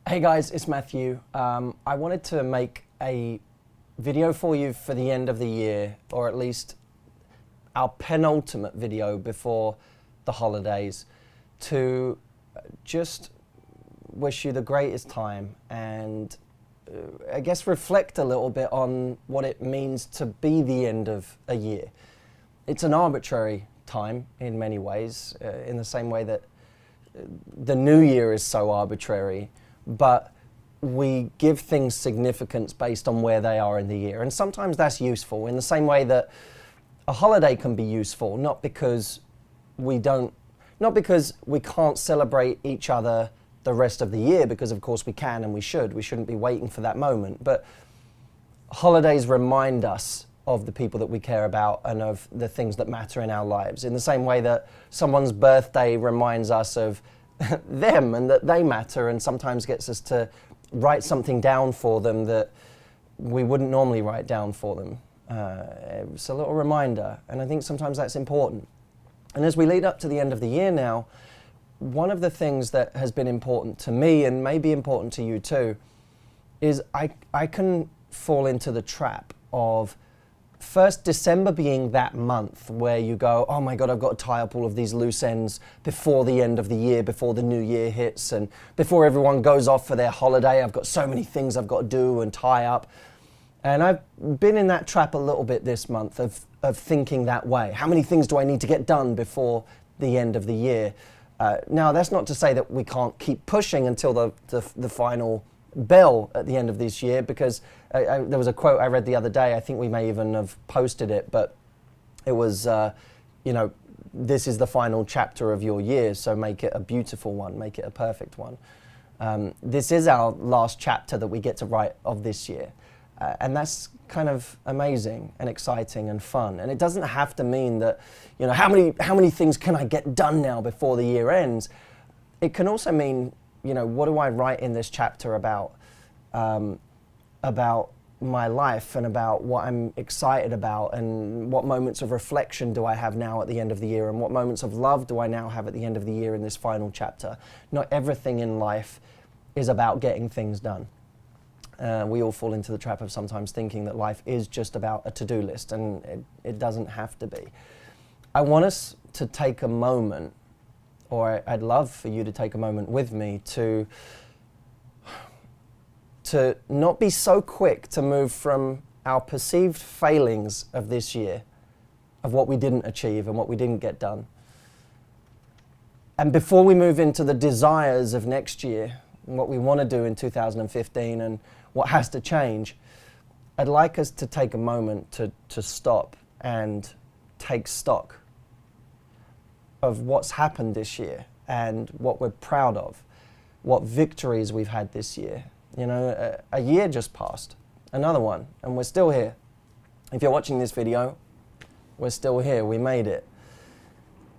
Hey guys, it's Matthew. I wanted to make a video for you for the end of the year, or at least our penultimate video before the holidays, to just wish you the greatest time and I guess reflect a little bit on what it means to be the end of a year. It's an arbitrary time in many ways, in the same way that the new year is so arbitrary, but we give things significance based on where they are in the year. And sometimes that's useful in the same way that a holiday can be useful, not because we can't celebrate each other the rest of the year, because of course we can and we should. We shouldn't be waiting for that moment. But holidays remind us of the people that we care about and of the things that matter in our lives, in the same way that someone's birthday reminds us of them and that they matter, and sometimes gets us to write something down for them that we wouldn't normally write down for them. It's a little reminder, and I think sometimes that's important. And as we lead up to the end of the year now, one of the things that has been important to me, and may be important to you too, is I can fall into the trap of first December being that month where you go, oh my God, I've got to tie up all of these loose ends before the end of the year, before the new year hits, and before everyone goes off for their holiday. I've got so many things I've got to do and tie up. And I've been in that trap a little bit this month of thinking that way. How many things do I need to get done before the end of the year? Now, that's not to say that we can't keep pushing until the final bell at the end of this year, because there was a quote I read the other day. I think we may even have posted it, but it was, this is the final chapter of your year, so make it a beautiful one, make it a perfect one. This is our last chapter that we get to write of this year. And that's kind of amazing and exciting and fun. And it doesn't have to mean that, how many things can I get done now before the year ends? It can also mean, what do I write in this chapter about my life and about what I'm excited about, and what moments of reflection do I have now at the end of the year, and what moments of love do I now have at the end of the year in this final chapter. Not everything in life is about getting things done. We all fall into the trap of sometimes thinking that life is just about a to-do list, and it doesn't have to be. I want us to take a moment, or I'd love for you to take a moment with me to not be so quick to move from our perceived failings of this year, of what we didn't achieve and what we didn't get done. And before we move into the desires of next year, and what we want to do in 2015 and what has to change, I'd like us to take a moment to stop and take stock of what's happened this year and what we're proud of, what victories we've had this year. A year just passed, another one, and we're still here. If you're watching this video, we're still here, we made it.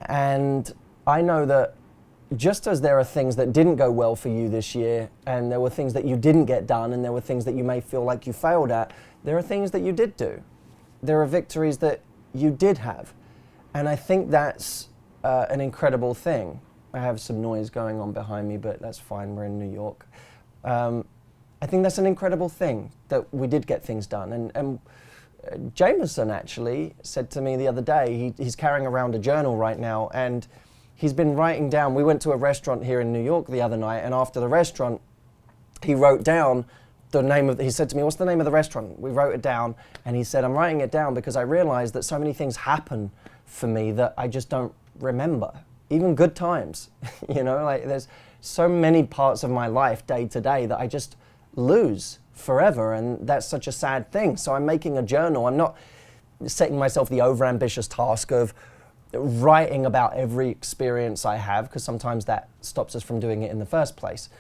And I know that just as there are things that didn't go well for you this year, and there were things that you didn't get done, and there were things that you may feel like you failed at, there are things that you did do. There are victories that you did have. And I think that's an incredible thing. I have some noise going on behind me, but that's fine, we're in New York. I think that's an incredible thing, that we did get things done. And Jameson actually said to me the other day, he's carrying around a journal right now, and he's been writing down. We went to a restaurant here in New York the other night, and after the restaurant, he wrote down he said to me, what's the name of the restaurant? We wrote it down, and he said, I'm writing it down because I realized that so many things happen for me that I just don't remember, even good times. There's so many parts of my life day to day that I just lose forever, and that's such a sad thing. So I'm making a journal. I'm not setting myself the overambitious task of writing about every experience I have, because sometimes that stops us from doing it in the first place.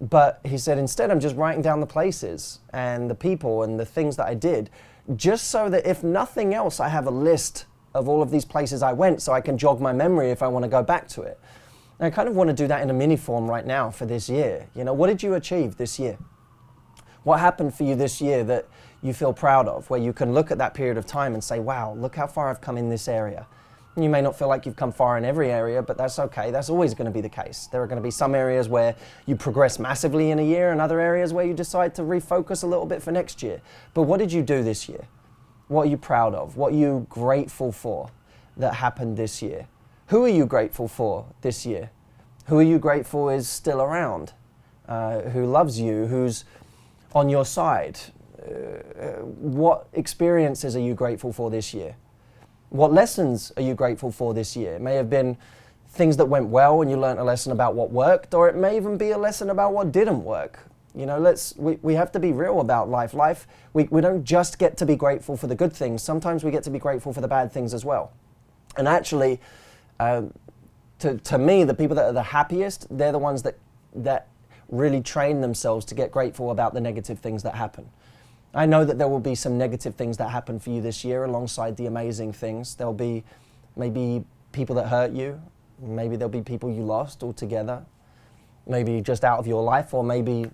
But he said, instead, I'm just writing down the places and the people and the things that I did, just so that if nothing else, I have a list of all of these places I went, so I can jog my memory if I want to go back to it. And I kind of want to do that in a mini form right now for this year. What did you achieve this year? What happened for you this year that you feel proud of, where you can look at that period of time and say, wow, look how far I've come in this area. You may not feel like you've come far in every area, but that's okay. That's always going to be the case. There are going to be some areas where you progress massively in a year and other areas where you decide to refocus a little bit for next year. But what did you do this year? What are you proud of? What are you grateful for that happened this year? Who are you grateful for this year? Who are you grateful is still around? Who loves you? Who's on your side? What experiences are you grateful for this year? What lessons are you grateful for this year? It may have been things that went well and you learned a lesson about what worked, or it may even be a lesson about what didn't work. You know, we have to be real about life. We don't just get to be grateful for the good things. Sometimes we get to be grateful for the bad things as well. And actually, to me, the people that are the happiest, they're the ones that really train themselves to get grateful about the negative things that happen. I know that there will be some negative things that happen for you this year alongside the amazing things. There'll be maybe people that hurt you. Maybe there'll be people you lost altogether. Maybe just out of your life, or maybe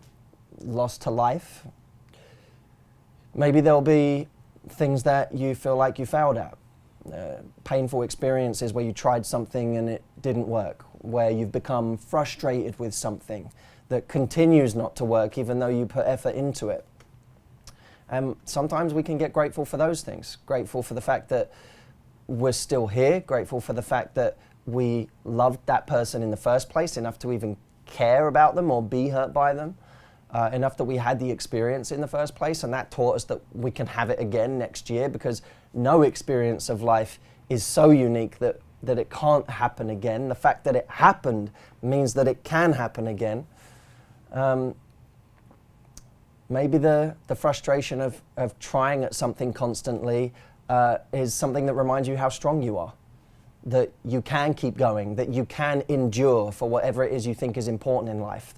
lost to life. Maybe there'll be things that you feel like you failed at. Painful experiences where you tried something and it didn't work. Where you've become frustrated with something that continues not to work even though you put effort into it. Sometimes we can get grateful for those things. Grateful for the fact that we're still here. Grateful for the fact that we loved that person in the first place enough to even care about them or be hurt by them. Enough that we had the experience in the first place, and that taught us that we can have it again next year, because no experience of life is so unique that it can't happen again. The fact that it happened means that it can happen again. Maybe the frustration of trying at something constantly is something that reminds you how strong you are, that you can keep going, that you can endure for whatever it is you think is important in life.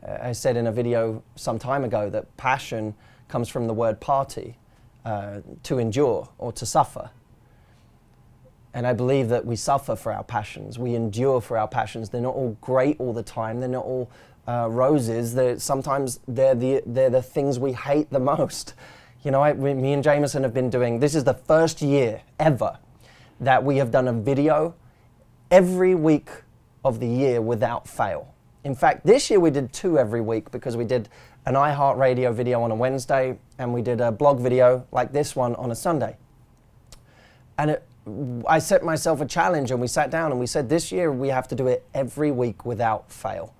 I said in a video some time ago that passion comes from the word party, to endure or to suffer. And I believe that we suffer for our passions. We endure for our passions. They're not all great all the time. They're not all roses. Sometimes they're the things we hate the most. You know, me and Jameson have been doing, this is the first year ever that we have done a video every week of the year without fail. In fact, this year we did 2 every week, because we did an iHeartRadio video on a Wednesday and we did a blog video like this one on a Sunday. And I set myself a challenge, and we sat down and we said, this year we have to do it every week without fail.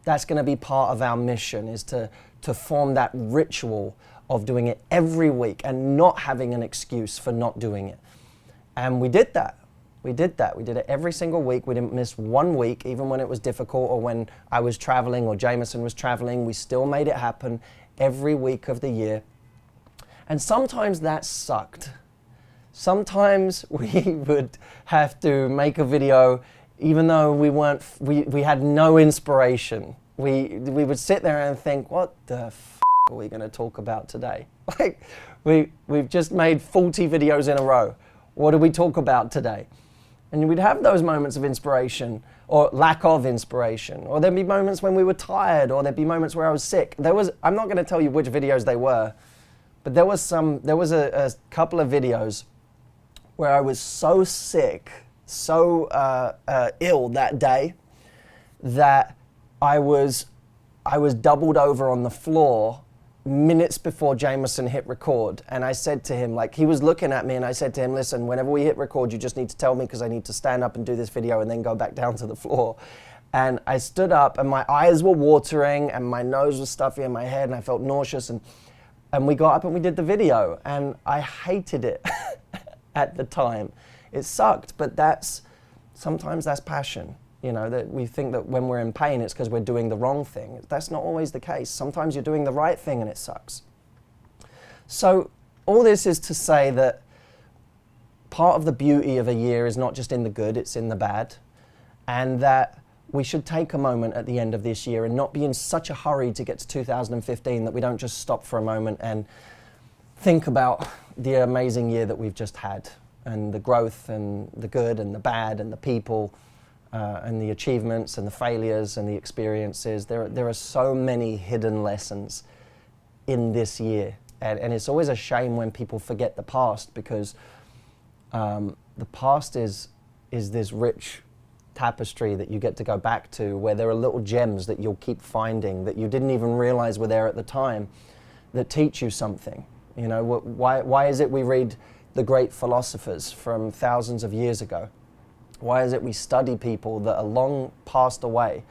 That's going to be part of our mission, is to form that ritual of doing it every week and not having an excuse for not doing it. And we did that. We did it every single week. We didn't miss one week, even when it was difficult or when I was traveling or Jameson was traveling. We still made it happen every week of the year. And sometimes that sucked. Sometimes we would have to make a video even though we had no inspiration. We would sit there and think, what the f*** are we going to talk about today? Like, we've just made 40 videos in a row. What do we talk about today? And we'd have those moments of inspiration or lack of inspiration. Or there'd be moments when we were tired, or there'd be moments where I was sick. I'm not going to tell you which videos they were, but there was a couple of videos where I was so sick, so ill that day, that I was doubled over on the floor minutes before Jameson hit record. And I said to him, like, he was looking at me, and I said to him, listen, whenever we hit record, you just need to tell me, because I need to stand up and do this video and then go back down to the floor. And I stood up, and my eyes were watering and my nose was stuffy in my head and I felt nauseous, and we got up and we did the video, and I hated it at the time. It sucked, but sometimes that's passion. You know, that we think that when we're in pain, it's because we're doing the wrong thing. That's not always the case. Sometimes you're doing the right thing and it sucks. So all this is to say that part of the beauty of a year is not just in the good, it's in the bad. And that we should take a moment at the end of this year and not be in such a hurry to get to 2015 that we don't just stop for a moment and think about the amazing year that we've just had, and the growth and the good and the bad and the people, and the achievements and the failures and the experiences. There are so many hidden lessons in this year. And it's always a shame when people forget the past, because the past is is this rich tapestry that you get to go back to, where there are little gems that you'll keep finding that you didn't even realize were there at the time, that teach you something. You know, why is it we read the great philosophers from thousands of years ago? Why is it we study people that are long passed away?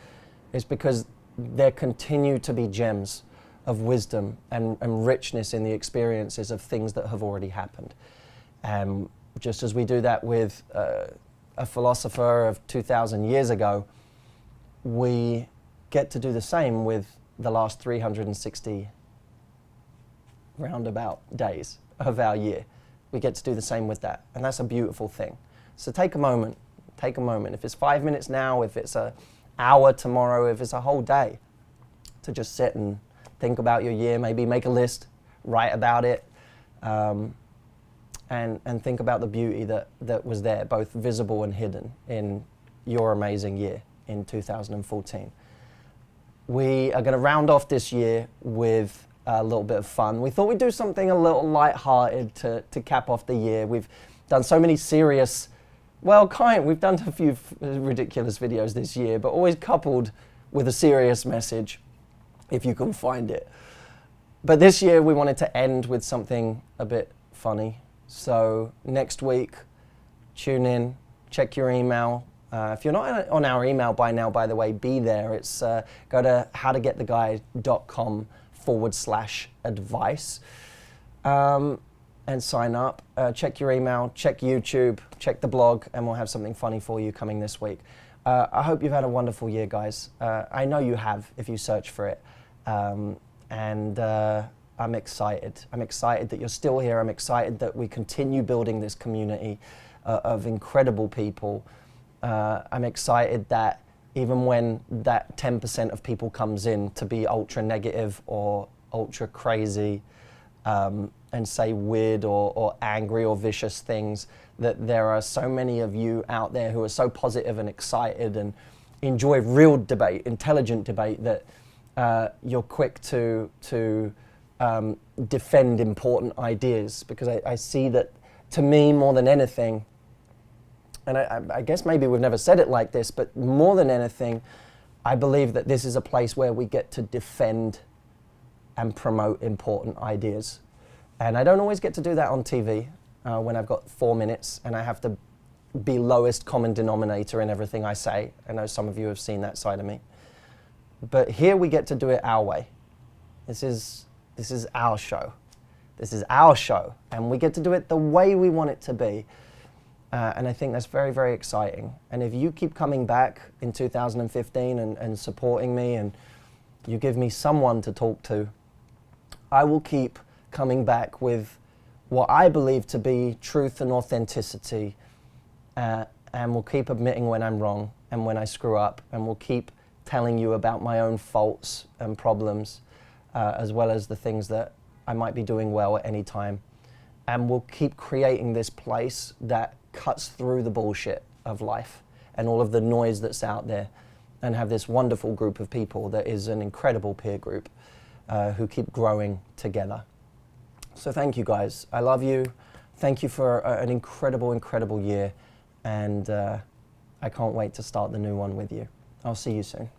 It's because there continue to be gems of wisdom and richness in the experiences of things that have already happened. Just as we do that with a philosopher of 2,000 years ago, we get to do the same with the last 360 roundabout days of our year. We get to do the same with that, and that's a beautiful thing. So take a moment. If it's 5 minutes now, if it's an hour tomorrow, if it's a whole day, to just sit and think about your year, maybe make a list, write about it, and think about the beauty that was there, both visible and hidden, in your amazing year in 2014. We are going to round off this year with a little bit of fun. We thought we'd do something a little light-hearted to cap off the year. We've done so many serious, we've done a few ridiculous videos this year, but always coupled with a serious message, if you can find it. But this year we wanted to end with something a bit funny. So next week, tune in, check your email. If you're not on our email by now, by the way, be there. It's go to howtogettheguide.com/advice and sign up. Check your email, check YouTube, check the blog, and we'll have something funny for you coming this week. I hope you've had a wonderful year, guys. I know you have if you search for it. I'm excited. I'm excited that you're still here. I'm excited that we continue building this community of incredible people. I'm excited that even when that 10% of people comes in to be ultra negative or ultra crazy and say weird or angry or vicious things, that there are so many of you out there who are so positive and excited and enjoy real debate, intelligent debate, that you're quick to defend important ideas, because I see that, to me, more than anything, and I guess maybe we've never said it like this, but more than anything, I believe that this is a place where we get to defend and promote important ideas. And I don't always get to do that on TV when I've got 4 minutes and I have to be lowest common denominator in everything I say. I know some of you have seen that side of me. But here we get to do it our way. This is our show. This is our show, and we get to do it the way we want it to be. And I think that's very, very exciting. And if you keep coming back in 2015 and supporting me, and you give me someone to talk to, I will keep coming back with what I believe to be truth and authenticity, and we'll keep admitting when I'm wrong and when I screw up, and we'll keep telling you about my own faults and problems, as well as the things that I might be doing well at any time. And we'll keep creating this place that cuts through the bullshit of life and all of the noise that's out there, and have this wonderful group of people that is an incredible peer group who keep growing together. So thank you, guys. I love you. Thank you for an incredible, incredible year, and I can't wait to start the new one with you. I'll see you soon.